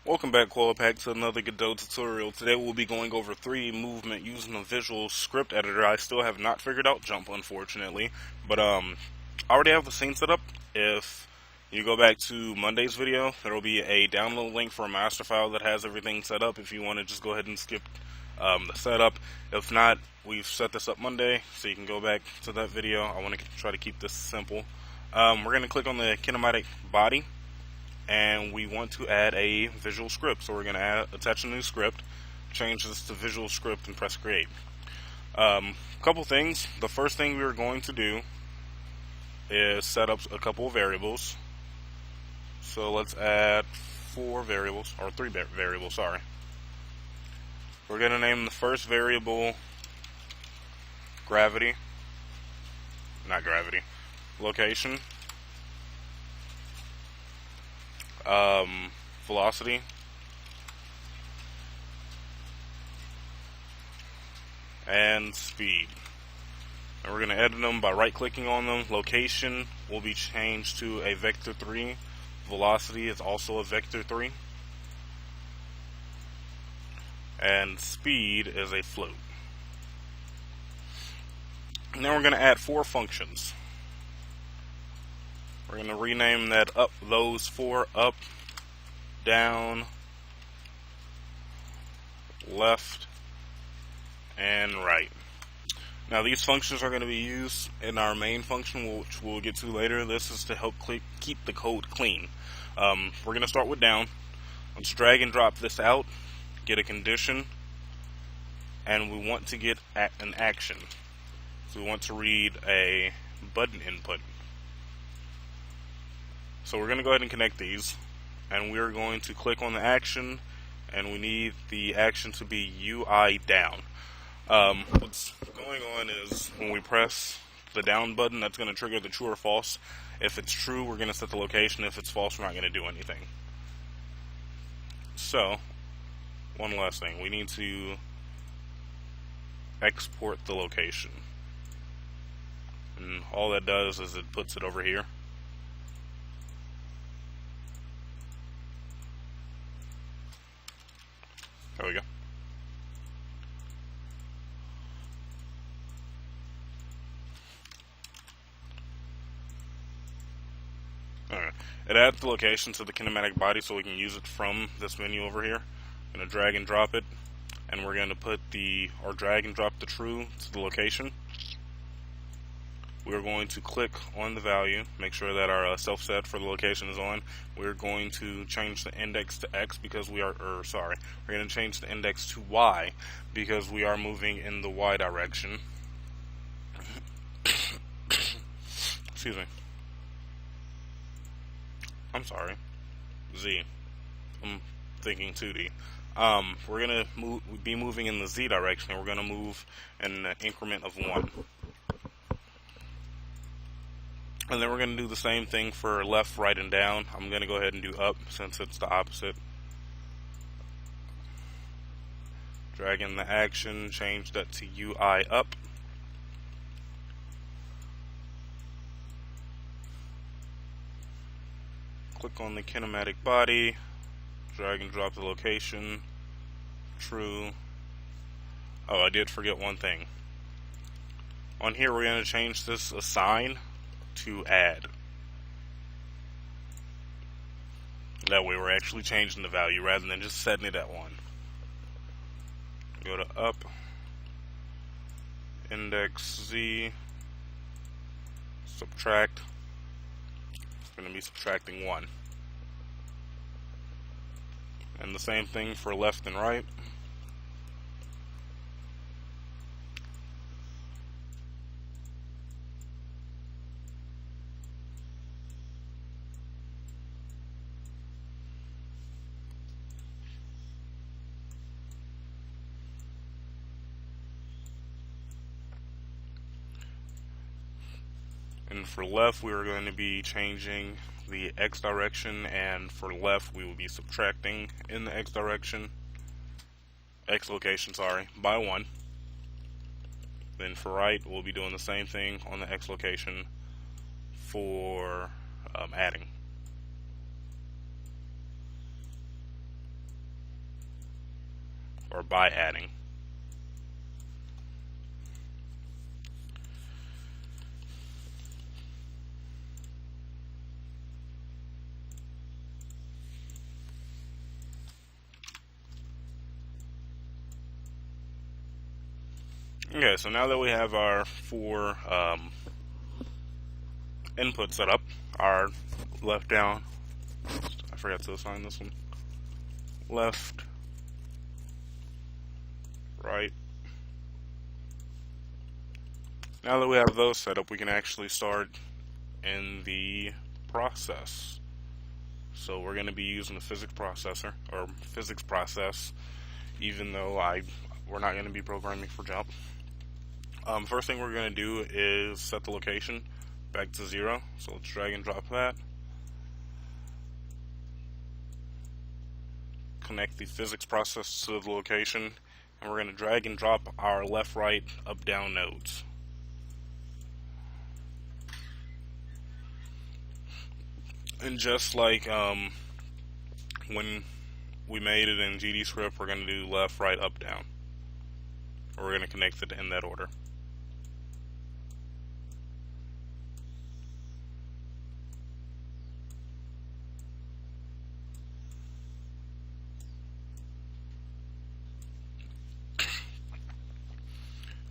Welcome back, Qualipack, to another Godot tutorial. Today we'll be going over 3D movement using a visual script editor. I still have not figured out Jump, unfortunately, but I already have the scene set up. If you go back to Monday's video, there will be a download link for a master file that has everything set up if you want to just go ahead and skip the setup. If not, we've set this up Monday, so you can go back to that video. I want to try to keep this simple. We're going to click on the kinematic body, and we want to add a visual script. So we're going to attach a new script, change this to visual script, and press create. Couple things. The first thing we're going to do is set up a couple of variables. So let's add three variables, sorry. We're going to name the first variable location, velocity, and speed. And we're going to edit them by right clicking on them. Location will be changed to a vector 3. Velocity is also a vector 3. And speed is a float. And then we're going to add 4 functions. We're going to rename those 4 up, down, left, and right. Now these functions are going to be used in our main function, which we'll get to later. This is to help keep the code clean. We're going to start with down. Let's drag and drop this out, get a condition, and we want to get an action. So we want to read a button input. So we're going to go ahead and connect these, and we're going to click on the action, and we need the action to be UI down. What's going on is when we press the down button, that's going to trigger the true or false. If it's true, we're going to set the location. If it's false, we're not going to do anything. So, one last thing. We need to export the location. And all that does is it puts it over here. There we go. Alright. It adds the location to the kinematic body so we can use it from this menu over here. I'm going to drag and drop it, and we're going to drag and drop the true to the location. We're going to click on the value, make sure that our self set for the location is on. We're going to change the index to X because we're going to change the index to Y because we are moving in the Y direction. Excuse me. I'm sorry. Z. I'm thinking 2D. We're going to be moving in the Z direction, and we're going to move in an increment of 1. And then we're going to do the same thing for left, right, and down. I'm going to go ahead and do up since it's the opposite. Drag in the action, change that to UI up. Click on the kinematic body, drag and drop the location, true. Oh, I did forget one thing. On here, we're going to change this assign to add. That way we're actually changing the value rather than just setting it at 1. Go to up, index Z, subtract. It's going to be subtracting 1. And the same thing for left and right. And for left, we are going to be changing the X direction, and for left, we will be subtracting in the X direction, X location, by 1. Then for right, we'll be doing the same thing on the X location for adding. or by adding. Okay, so now that we have our four inputs set up, our left down, I forgot to assign this one, left, right. Now that we have those set up, we can actually start in the process. So we're going to be using the physics processor, or physics process, even though we're not going to be programming for jump. First thing we're going to do is set the location back to 0. So let's drag and drop that. Connect the physics process to the location, and we're going to drag and drop our left, right, up, down nodes. And just like when we made it in GDScript, we're going to do left, right, up, down. We're going to connect it in that order.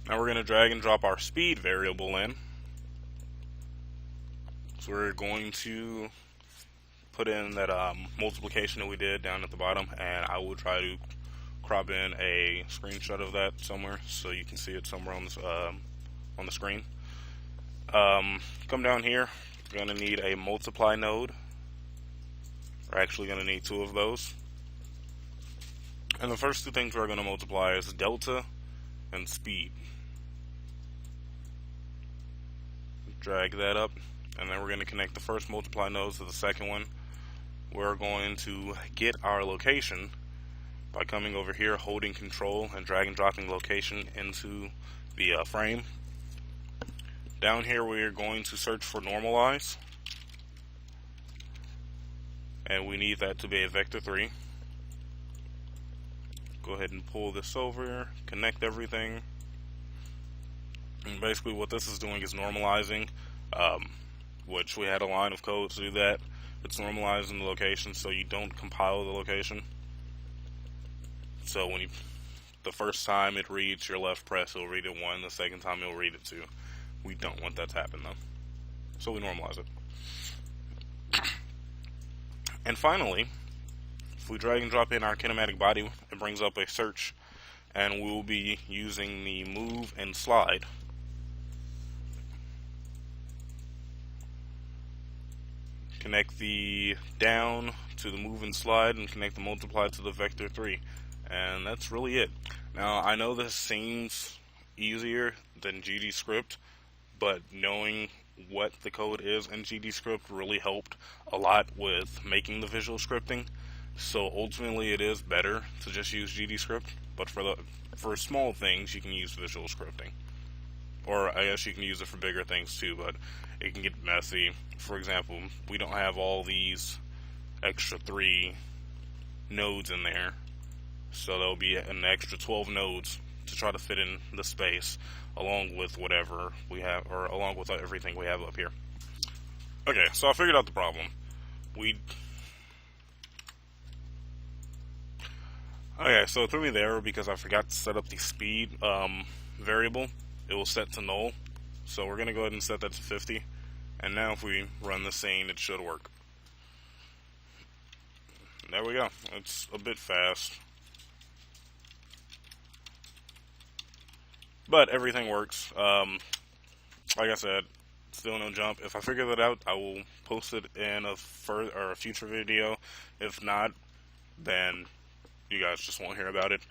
Now we're going to drag and drop our speed variable in. So we're going to put in that multiplication that we did down at the bottom, and I will try to crop in a screenshot of that somewhere so you can see it somewhere on the screen. Come down here, we're going to need a multiply node. We're actually going to need 2 of those. And the first 2 things we're going to multiply is delta and speed. Drag that up, and then we're going to connect the first multiply node to the second one. We're going to get our location by coming over here, holding control, and drag and dropping location into the frame. Down here we're going to search for normalize, and we need that to be a vector 3. Go ahead and pull this over, connect everything. And basically what this is doing is normalizing, which we had a line of code to do that. It's normalizing the location so you don't compile the location. So when the first time it reads your left press, it'll read it 1. The second time it'll read it 2. We don't want that to happen though, so we normalize it. And finally, if we drag and drop in our kinematic body, it brings up a search, and we'll be using the move and slide. Connect the down to the move and slide, and connect the multiply to the vector 3. And that's really it. Now, I know this seems easier than GDScript, but knowing what the code is in GDScript really helped a lot with making the visual scripting. So ultimately it is better to just use GDScript, but for small things you can use visual scripting. Or I guess you can use it for bigger things too, but it can get messy. For example, we don't have all these extra 3 nodes in there, so there'll be an extra 12 nodes to try to fit in the space along with whatever we have, or along with everything we have up here. Okay, so I figured out the problem. Okay, so it threw me there because I forgot to set up the speed variable. It will set to null, so we're going to go ahead and set that to 50, and now if we run the scene, it should work. There we go. It's a bit fast, but everything works. Like I said, still no jump. If I figure that out, I will post it in a future video. If not, then you guys just won't hear about it.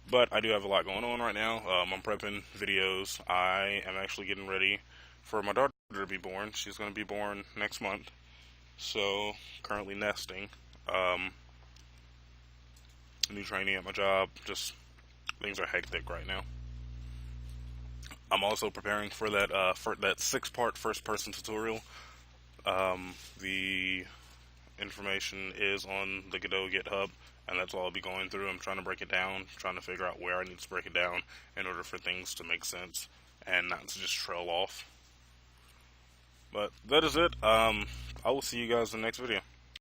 But I do have a lot going on right now. I'm prepping videos. I am actually getting ready for my daughter to be born. She's going to be born next month. So, currently nesting. New training at my job. Just, things are hectic right now. I'm also preparing for that 6-part first-person tutorial. The information is on the Godot GitHub, and that's all I'll be going through. I'm trying to break it down, trying to figure out where I need to break it down in order for things to make sense and not to just trail off. But that is it. I will see you guys in the next video.